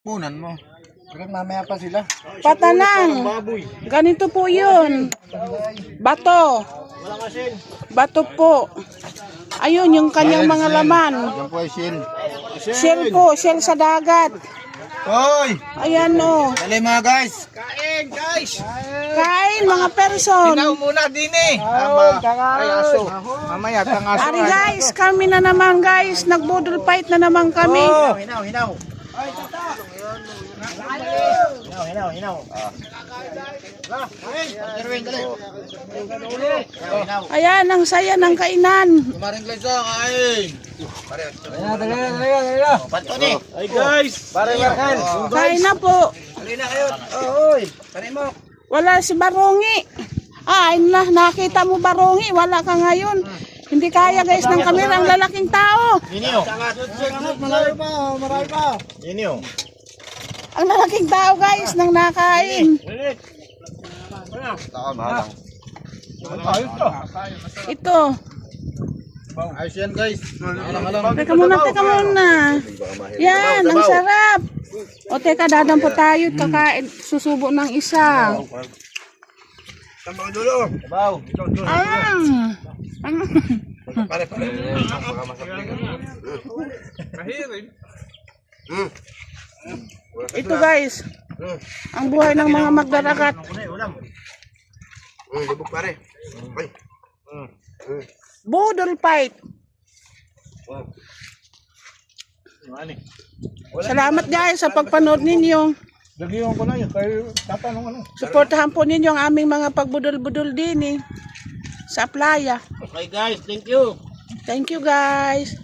Punan mo. Pero mamaya pa sila. Patanang. Ganito po yun. Bato. Bato po. Ayun, yung kanyang mga laman. Yan po ay shell. Shell po, shell sa dagat. Hoy! Ayan o. Dali mga guys. Kain mga person. Muna din eh. Ay aso. Mamaya tang aso. Ari guys, kami na naman guys. Nagbudol fight na naman kami. Hinaw. Ayan, ang saya ng kainan. Kumaring Glenza, kain. Dali. Pantoni. Ay guys! Kain na po. Dali na kayo. Oy. Pare mo. Wala si Barongi. Ay, nakita mo Barongi. Wala ka ngayon. Hindi kaya guys ng kamera ang lalaking tao. Ninyo! Marami pa. Ninyo! Ang lalaking tao guys nang nakain. Ito. Ayos yan guys. Alam. Teka muna. Yan, ang sarap. O teka, dadampo tayo at kakain. Susubo ng isa. Tambang dulo. Baw. Pare. Ito guys. Ang buhay ng mga magdaragat. Libog pare. Ay. Budol fight. Salamat guys sa pagpanood ninyo. Lagyan ko na yun. Kayo tatanong ano. Suportahan po ninyo ang aming mga pagbudol-budol din sa playa. Okay guys, thank you! Thank you guys.